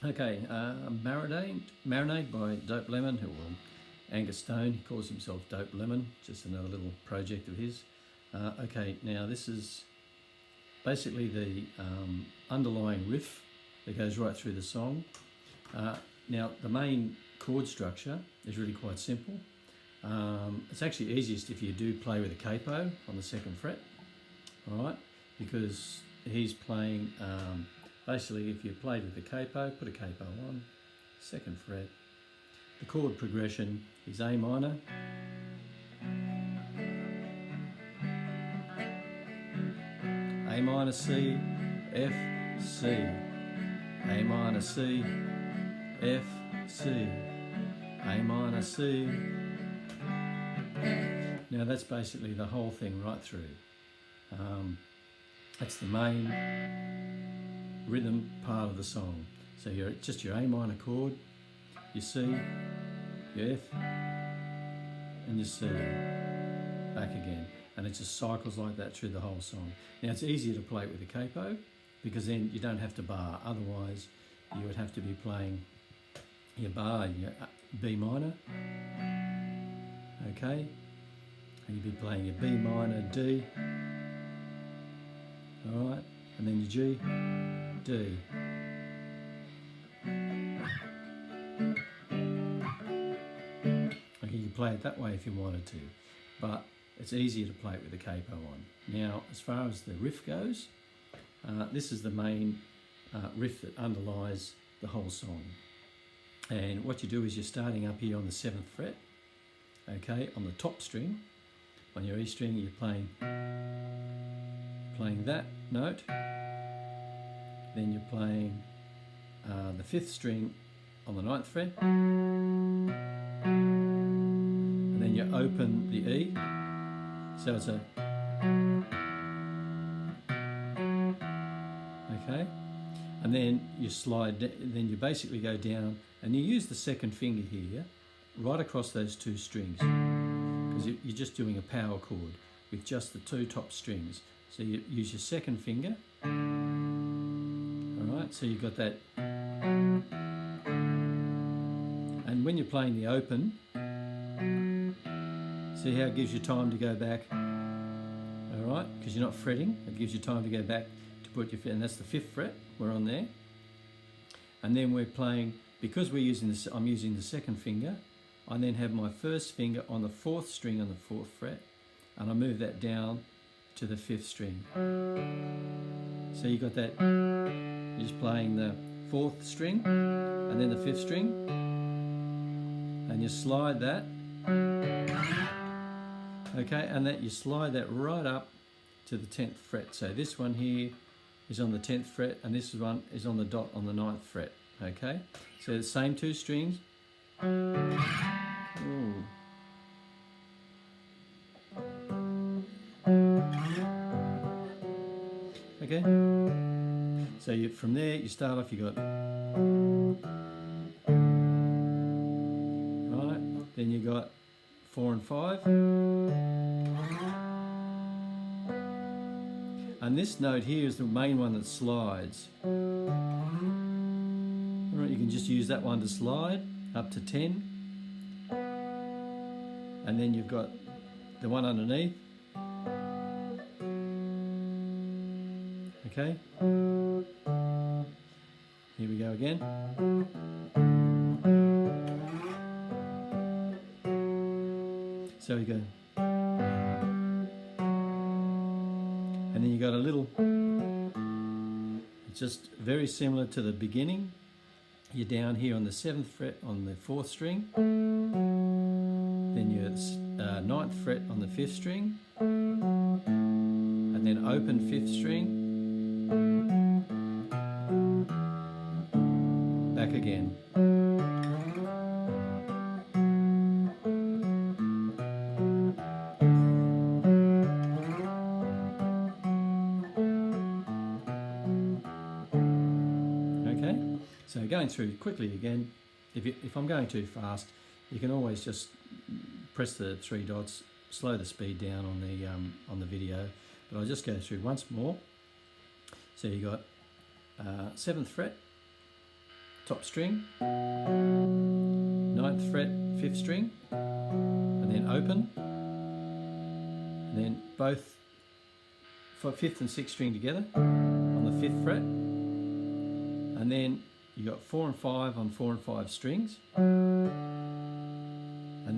Okay, Marinade by Dope Lemon, Angus Stone. He calls himself Dope Lemon, just another little project of his. Okay, now this is basically the underlying riff that goes right through the song. Now the main chord structure is really quite simple. It's actually easiest if you do play with a capo on the 2nd fret, all right, because he's playing, basically if you played with the capo, put a capo on, 2nd fret, the chord progression is A minor, A minor C, F, C, A minor C, F, C, A minor C. Now that's basically the whole thing right through. That's the main rhythm part of the song. So you're just your A minor chord, your C, your F, and your C, back again. And it just cycles like that through the whole song. Now it's easier to play it with a capo because then you don't have to bar. Otherwise you would have to be playing your bar, your B minor, okay? And you'd be playing your B minor, D, all right? And then your G, D. Okay, you can play it that way if you wanted to, but it's easier to play it with a capo on. Now, as far as the riff goes, this is the main riff that underlies the whole song. And what you do is you're starting up here on the 7th fret, okay, on the top string. On your E string, you're playing that note. Then you're playing the 5th string on the 9th fret. And then you open the E. So it's a, okay, and then you slide, then you basically go down and you use the 2nd finger here right across those 2 strings because you're just doing a power chord with just the 2 top strings. So you use your 2nd finger, all right, so you've got that, and when you're playing the open, see how it gives you time to go back, all right, because you're not fretting. It gives you time to go back to put your, and that's the 5th fret, we're on there. And then we're playing, because we're using this, I'm using the 2nd finger, I then have my 1st finger on the 4th string on the 4th fret, and I move that down to the 5th string. So you got that, you're just playing the 4th string, and then the 5th string, and you slide that, okay, and that you slide that right up to the 10th fret. So this one here is on the 10th fret, and this one is on the dot on the 9th fret, okay? So the same 2 strings. Ooh. Okay, so from there you start off, you got, right, then you got 4 and 5, and this note here is the main one that slides. Alright, you can just use that one to slide up to 10, and then you've got the one underneath, okay, here we go again. So you go, and then you got a little, it's just very similar to the beginning. You're down here on the 7th fret on the 4th string, then your 9th fret on the 5th string, and then open 5th string, back again. So going through quickly again, if I'm going too fast, you can always just press the 3 dots, slow the speed down on the video, but I'll just go through once more. So you got 7th fret, top string, 9th fret, 5th string, and then open, and then both 5th and 6th string together on the 5th fret, and then you got 4 and 5 on 4 and 5 strings, and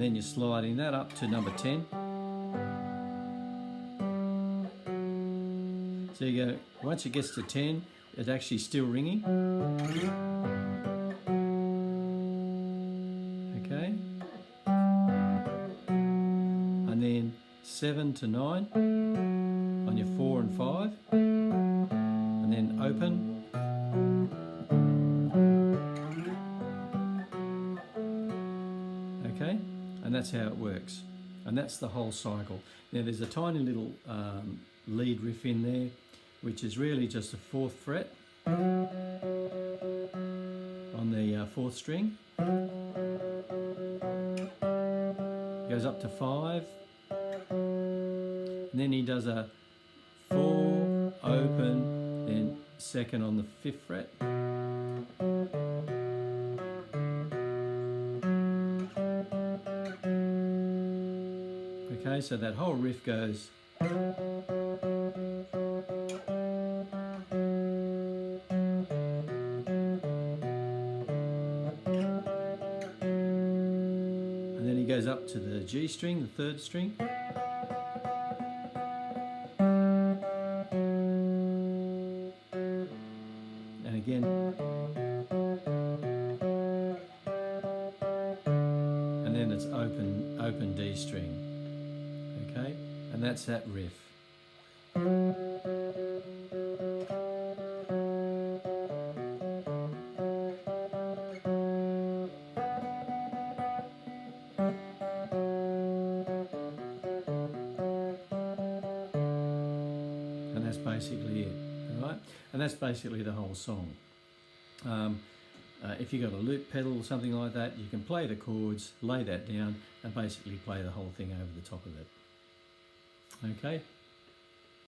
then you're sliding that up to number 10. So you go, once it gets to 10, it's actually still ringing. Okay. And then 7 to 9 on your 4 and 5, and then open. Okay, and that's how it works, and that's the whole cycle. Now there's a tiny little lead riff in there, which is really just a 4th fret on the 4th string. Goes up to 5, and then he does a 4, open, then 2nd on the 5th fret. Okay, so that whole riff goes. And then he goes up to the G string, the 3rd string. And again. And then it's open D string. Okay, and that's that riff. And that's basically it, all right? And that's basically the whole song. If you've got a loop pedal or something like that, you can play the chords, lay that down, and basically play the whole thing over the top of it. Okay.